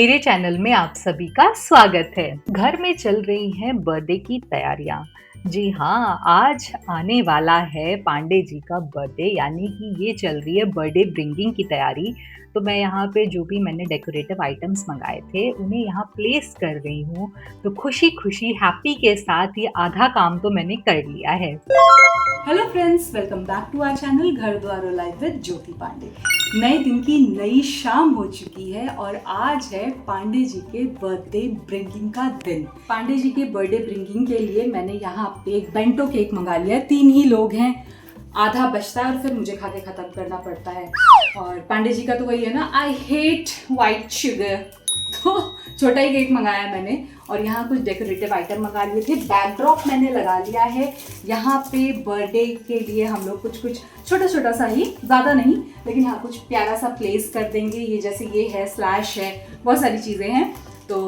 मेरे चैनल में आप सभी का स्वागत है। घर में चल रही हैं बर्थडे की तैयारियां। जी हाँ, आज आने वाला है पांडे जी का बर्थडे, यानी कि ये चल रही है बर्थडे ब्रिंगिंग की तैयारी। तो मैं यहाँ पे जो भी मैंने डेकोरेटिव आइटम्स मंगाए थे उन्हें यहाँ प्लेस कर रही हूँ। तो खुशी खुशी हैप्पी के साथ ये आधा काम तो मैंने कर लिया है। Hello friends, welcome back to our channel Ghar Dwar live with ज्योति पांडे। नए दिन की नई शाम हो चुकी है और आज है पांडे जी के बर्थडे ब्रिंगिंग का दिन। पांडे जी के बर्थडे ब्रिंगिंग के लिए मैंने यहाँ पे एक बेंटो केक मंगा लिया है। 3 ही लोग हैं, आधा बचता है और फिर मुझे खा के खत्म करना पड़ता है। और पांडे जी का तो वही है ना, आई हेट वाइट शुगर, तो छोटा ही केक मंगाया मैंने। और यहाँ कुछ डेकोरेटिव आइटम मंगा लिए थे। बैकड्रॉप मैंने लगा लिया है। यहाँ पे बर्थडे के लिए हम लोग कुछ छोटा छोटा सा ही, ज़्यादा नहीं, लेकिन यहाँ कुछ प्यारा सा प्लेस कर देंगे। ये जैसे ये है, स्लैश है, बहुत सारी चीज़ें हैं। तो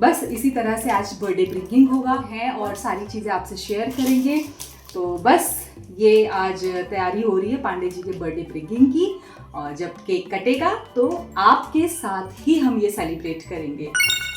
बस इसी तरह से आज बर्थडे ब्रिंगिंग होगा है और सारी चीज़ें आपसे शेयर करेंगे। तो बस ये आज तैयारी हो रही है पांडे जी के बर्थडे ब्रिंगिंग की। और जब केक कटेगा तो आपके साथ ही हम ये सेलिब्रेट करेंगे।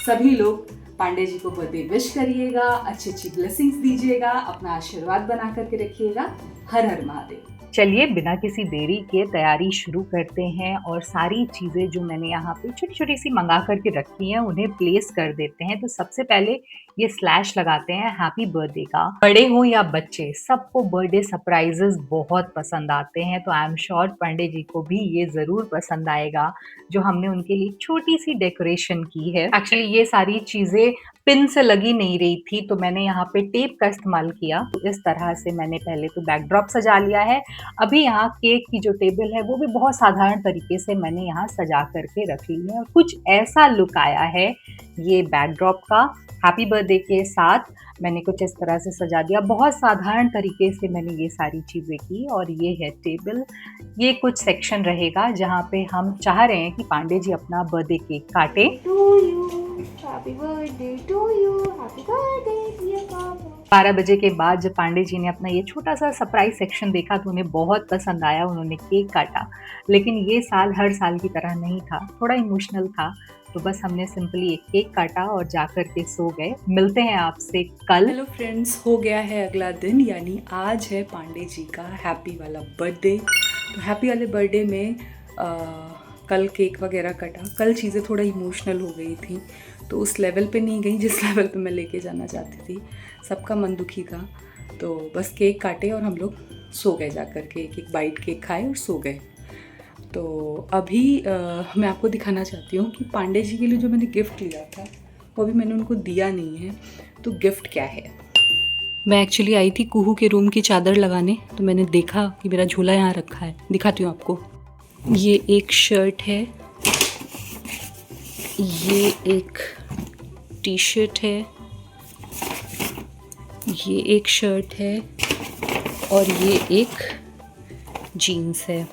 सभी लोग पांडे जी को बर्थडे विश करिएगा, अच्छी अच्छी ब्लेसिंग्स दीजिएगा, अपना आशीर्वाद बना करके रखिएगा। हर हर महादेव। चलिए बिना किसी देरी के तैयारी शुरू करते हैं और सारी चीज़ें जो मैंने यहाँ पे छोटी छोटी सी मंगा करके रखी हैं उन्हें प्लेस कर देते हैं। तो सबसे पहले ये स्लैश लगाते हैं हैप्पी बर्थडे का। बड़े हो या बच्चे, सबको बर्थडे सरप्राइजेस बहुत पसंद आते हैं। तो I am sure Pandey ji को भी ये ज़रूर पसंद आएगा जो हमने उनके लिए छोटी सी डेकोरेशन की है। एक्चुअली ये सारी चीज़ें पिन से लगी नहीं रही थी, तो मैंने यहाँ पे टेप का इस्तेमाल किया। तो इस तरह से मैंने पहले तो बैकड्रॉप सजा लिया है। अभी यहाँ केक की जो टेबल है वो भी बहुत साधारण तरीके से मैंने यहाँ सजा करके रख ली है और कुछ ऐसा लुक आया है ये बैकड्रॉप का। हैप्पी बर्थडे के साथ मैंने कुछ इस तरह से सजा दिया। बहुत साधारण तरीके से मैंने ये सारी चीज़ें की और ये है टेबल। ये कुछ सेक्शन रहेगा जहाँ पे हम चाह रहे हैं कि पांडे जी अपना बर्थडे केक काटे। Happy birthday to you, happy birthday dear Papa. 12 बजे के बाद जब पांडे जी ने अपना ये छोटा सा सरप्राइज सेक्शन देखा तो उन्हें बहुत पसंद आया, उन्होंने केक काटा। लेकिन ये साल हर साल की तरह नहीं था, थोड़ा इमोशनल था। तो बस हमने सिंपली एक केक काटा और जाकर के सो गए। मिलते हैं आपसे कल। हेलो फ्रेंड्स, हो गया है अगला दिन, यानी आज है पांडे जी का हैप्पी वाला बर्थडे। तो हैप्पी वाले बर्थडे में कल केक वगैरह कटा। कल चीज़ें थोड़ा इमोशनल हो गई थी, तो उस लेवल पे नहीं गई जिस लेवल पे मैं लेके जाना चाहती थी। सबका मन दुखी था, तो बस केक काटे और हम लोग सो गए। जाकर के एक एक बाइट केक खाए और सो गए। तो अभी मैं आपको दिखाना चाहती हूँ कि पांडे जी के लिए जो मैंने गिफ्ट लिया था वो अभी मैंने उनको दिया नहीं है। तो गिफ्ट क्या है, मैं एक्चुअली आई थी कुहू के रूम की चादर लगाने, तो मैंने देखा कि मेरा झोला यहाँ रखा है। दिखाती हूँ आपको। ये एक शर्ट है, ये एक टी शर्ट है, ये एक शर्ट है और ये एक जीन्स है।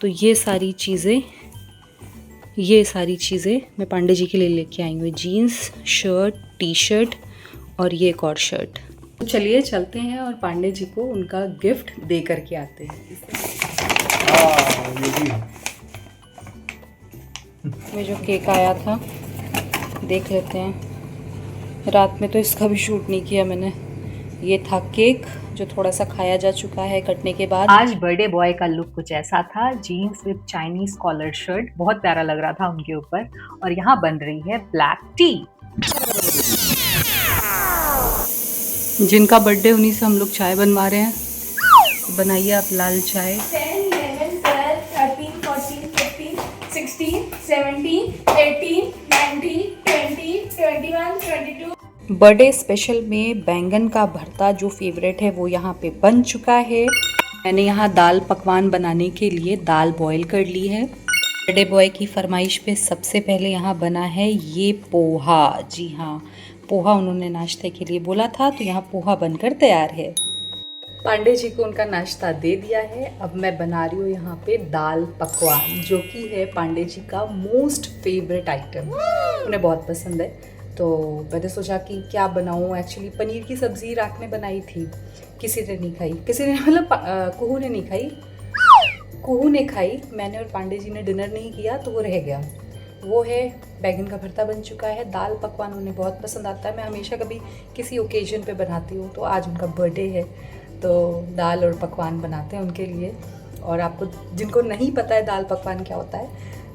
तो ये सारी चीज़ें मैं पांडे जी के लिए लेके आई हूँ। जीन्स, शर्ट, टी शर्ट और ये एक और शर्ट। तो चलिए चलते हैं और पांडे जी को उनका गिफ्ट दे करके आते हैं। ये जो केक आया था देख लेते हैं। रात में तो इसका भी शूट नहीं किया मैंने। ये था केक जो थोड़ा सा खाया जा चुका है कटने के बाद। आज बर्थडे बॉय का लुक कुछ ऐसा था, jeans with Chinese collar shirt, बहुत प्यारा लग रहा था उनके ऊपर। और यहाँ बन रही है ब्लैक टी। जिनका बर्थडे उन्हीं से हम लोग चाय बनवा रहे हैं। बनाइए आप लाल चाय। 10, 11, 12, 13, 14, 15, 16, 17, 18, 19, 20, 21, 22। बर्थडे स्पेशल में बैंगन का भरता जो फेवरेट है वो यहाँ पे बन चुका है। मैंने यहाँ दाल पकवान बनाने के लिए दाल बॉईल कर ली है। बर्थडे बॉय की फरमाइश पे सबसे पहले यहाँ बना है ये पोहा। जी हाँ, पोहा उन्होंने नाश्ते के लिए बोला था, तो यहाँ पोहा बनकर तैयार है। पांडे जी को उनका नाश्ता दे दिया है। अब मैं बना रही हूँ यहाँ पे दाल पकवान, जो कि है पांडे जी का मोस्ट फेवरेट आइटम, उन्हें बहुत पसंद है। तो मैंने सोचा कि क्या बनाऊँ। एक्चुअली पनीर की सब्ज़ी रात में बनाई थी, किसी ने नहीं खाई, किसी ने मतलब कुहू ने नहीं खाई, कुहू ने खाई, मैंने और पांडे जी ने डिनर नहीं किया तो वो रह गया। वो है बैंगन का भरता बन चुका है। दाल पकवान उन्हें बहुत पसंद आता है। मैं हमेशा कभी किसी ओकेजन पे बनाती हूँ, तो आज उनका बर्थडे है तो दाल और पकवान बनाते हैं उनके लिए। और आपको जिनको नहीं पता है दाल पकवान क्या होता है,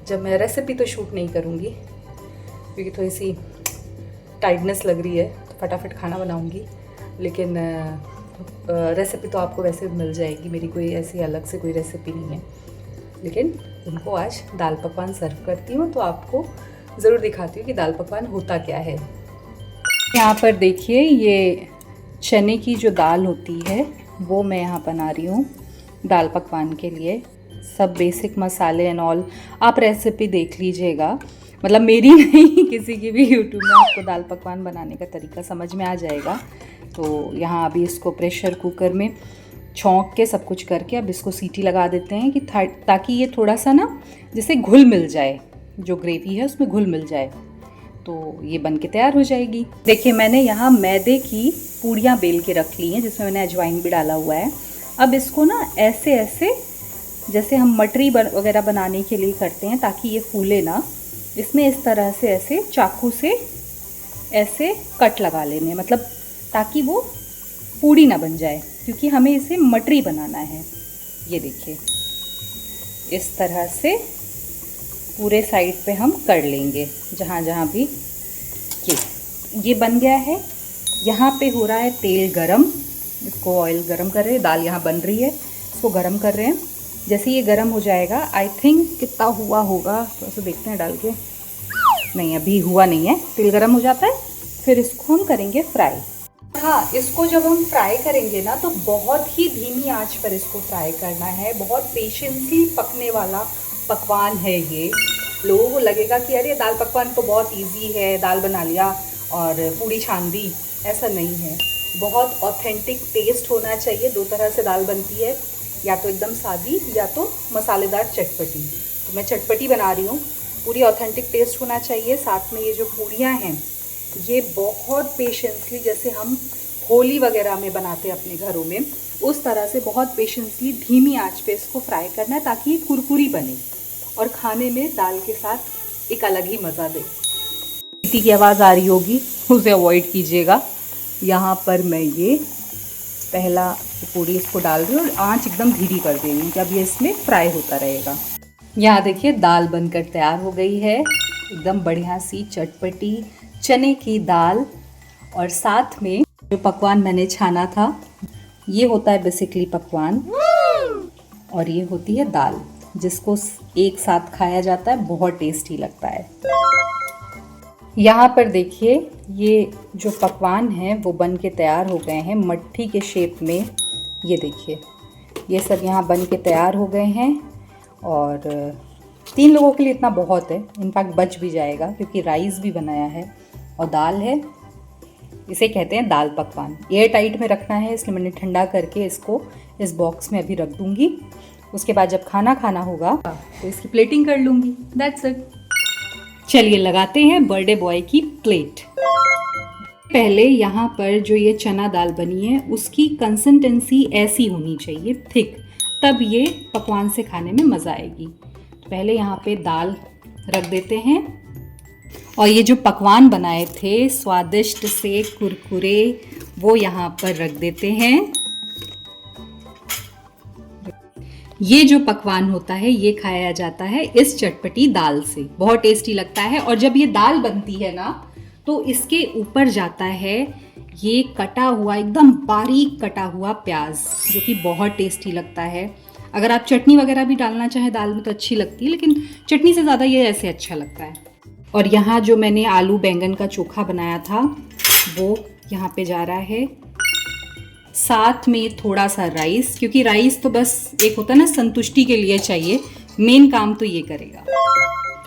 जब मैं रेसिपी तो शूट नहीं करूँगी क्योंकि थोड़ी सी टाइटनेस लग रही है, तो फटाफट खाना बनाऊँगी, लेकिन रेसिपी तो आपको वैसे मिल जाएगी। मेरी कोई ऐसी अलग से कोई रेसिपी नहीं है, लेकिन उनको आज दाल पकवान सर्व करती हूँ तो आपको ज़रूर दिखाती हूँ कि दाल पकवान होता क्या है। यहाँ पर देखिए, ये चने की जो दाल होती है वो मैं यहाँ बना रही हूँ दाल पकवान के लिए। सब बेसिक मसाले एंड ऑल आप रेसिपी देख लीजिएगा, मतलब मेरी नहीं किसी की भी, यूट्यूब में आपको दाल पकवान बनाने का तरीका समझ में आ जाएगा। तो यहाँ अभी इसको प्रेशर कुकर में छौंक के सब कुछ करके अब इसको सीटी लगा देते हैं कि ताकि ये थोड़ा सा ना जैसे घुल मिल जाए, जो ग्रेवी है उसमें घुल मिल जाए, तो ये बन के तैयार हो जाएगी। देखिए मैंने यहाँ मैदे की पूड़ियाँ बेल के रख ली हैं जिसमें मैंने अजवाइन भी डाला हुआ है। अब इसको ना ऐसे ऐसे जैसे हम मटरी वगैरह बनाने के लिए करते हैं ताकि ये फूले ना, इसमें इस तरह से ऐसे चाकू से ऐसे कट लगा लेने, मतलब ताकि वो पूड़ी ना बन जाए, क्योंकि हमें इसे मटरी बनाना है। ये देखिए इस तरह से पूरे साइड पे हम कर लेंगे, जहाँ जहाँ भी ये बन गया है। यहाँ पे हो रहा है तेल गरम, इसको ऑयल गरम कर रहे हैं, दाल यहाँ बन रही है, इसको गरम कर रहे हैं। जैसे ये गरम हो जाएगा, आई थिंक कितना हुआ होगा थोड़ा सा देखते हैं डाल के, नहीं अभी हुआ नहीं है, तेल गरम हो जाता है फिर इसको हम करेंगे फ्राई। हाँ, इसको जब हम फ्राई करेंगे ना तो बहुत ही धीमी आंच पर इसको फ्राई करना है। बहुत पेशेंसली पकने वाला पकवान है ये। लोगों को लगेगा कि अरे दाल पकवान तो बहुत इजी है, दाल बना लिया और पूड़ी छान दी, ऐसा नहीं है। बहुत ऑथेंटिक टेस्ट होना चाहिए। दो तरह से दाल बनती है, या तो एकदम सादी या तो मसालेदार चटपटी। तो मैं चटपटी बना रही हूँ, पूरी ऑथेंटिक टेस्ट होना चाहिए। साथ में ये जो पूड़ियाँ हैं ये बहुत पेशेंसली, जैसे हम होली वगैरह में बनाते हैं अपने घरों में, उस तरह से बहुत पेशेंसली धीमी आंच पे इसको फ्राई करना है ताकि ये कुरकुरी बने और खाने में दाल के साथ एक अलग ही मज़ा दे। सीटी की आवाज़ आ रही होगी, उसे अवॉइड कीजिएगा। यहाँ पर मैं ये पहला पूड़ी इसको डाल रही हूँ और आंच एकदम धीमी कर दे रही हूँ, जब ये इसमें फ्राई होता रहेगा। यहाँ देखिए दाल बनकर तैयार हो गई है, एकदम बढ़िया सी चटपटी चने की दाल। और साथ में जो पकवान मैंने छाना था, ये होता है बेसिकली पकवान, और ये होती है दाल, जिसको एक साथ खाया जाता है, बहुत टेस्टी लगता है। यहाँ पर देखिए ये जो पकवान हैं वो बन के तैयार हो गए हैं मट्ठी के शेप में। ये देखिए ये सब यहाँ बन के तैयार हो गए हैं, और 3 लोगों के लिए इतना बहुत है, इनफैक्ट बच भी जाएगा क्योंकि राइस भी बनाया है और दाल है। इसे कहते हैं दाल पकवान। एयर टाइट में रखना है, इसलिए मैंने ठंडा करके इसको इस बॉक्स में अभी रख दूँगी। उसके बाद जब खाना खाना होगा तो इसकी प्लेटिंग कर लूँगी। That's it. चलिए लगाते हैं बर्थडे बॉय की प्लेट। पहले यहाँ पर जो ये चना दाल बनी है उसकी कंसिस्टेंसी ऐसी होनी चाहिए, थिक, तब ये पकवान से खाने में मज़ा आएगी। तो पहले यहाँ पे दाल रख देते हैं, और ये जो पकवान बनाए थे स्वादिष्ट से कुरकुरे, वो यहाँ पर रख देते हैं। ये जो पकवान होता है ये खाया जाता है इस चटपटी दाल से, बहुत टेस्टी लगता है। और जब ये दाल बनती है ना तो इसके ऊपर जाता है ये कटा हुआ, एकदम बारीक कटा हुआ प्याज, जो कि बहुत टेस्टी लगता है। अगर आप चटनी वगैरह भी डालना चाहें दाल में तो अच्छी लगती है, लेकिन चटनी से ज़्यादा ये ऐसे अच्छा लगता है। और यहाँ जो मैंने आलू बैंगन का चोखा बनाया था वो यहाँ पे जा रहा है, साथ में थोड़ा सा राइस, क्योंकि राइस तो बस एक होता है ना संतुष्टि के लिए चाहिए, मेन काम तो ये करेगा।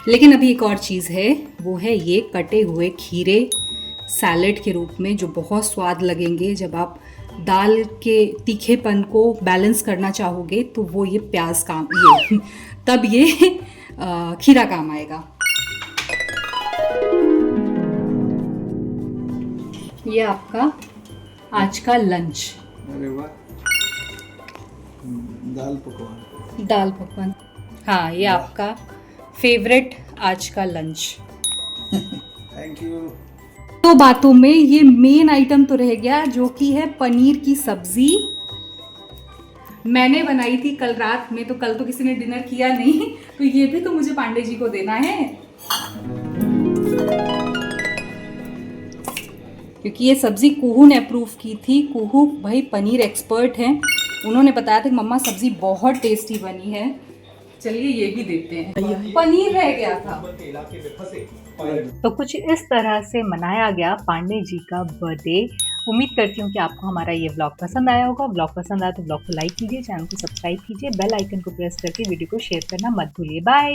लेकिन अभी एक और चीज़ है, वो है ये कटे हुए खीरे सैलेड के रूप में, जो बहुत स्वाद लगेंगे। जब आप दाल के तीखेपन को बैलेंस करना चाहोगे तो वो ये प्याज काम, ये तब ये खीरा काम आएगा। ये आपका आज का लंच। अरे वाह, दाल पकवान। दाल पकवान, हाँ, ये आपका फेवरेट आज का लंच। Thank you. तो बातों में ये मेन आइटम तो रह गया, जो कि है पनीर की सब्जी। मैंने बनाई थी कल रात में, तो कल तो किसी ने डिनर किया नहीं, तो ये भी तो मुझे पांडे जी को देना है, क्योंकि ये सब्जी कुहू ने अप्रूव की थी। कुहू भाई पनीर एक्सपर्ट हैं, उन्होंने बताया था कि मम्मा सब्जी बहुत टेस्टी बनी है। चलिए ये भी देते हैं। पनीर रह गया था। तो कुछ इस तरह से मनाया गया पांडे जी का बर्थडे। उम्मीद करती हूँ कि आपको हमारा ये व्लॉग पसंद आया होगा। व्लॉग पसंद आया तो व्लॉग को लाइक कीजिए, चैनल को सब्सक्राइब कीजिए, बेल आइकन को प्रेस करके वीडियो को शेयर करना मत भूलिए। बाय।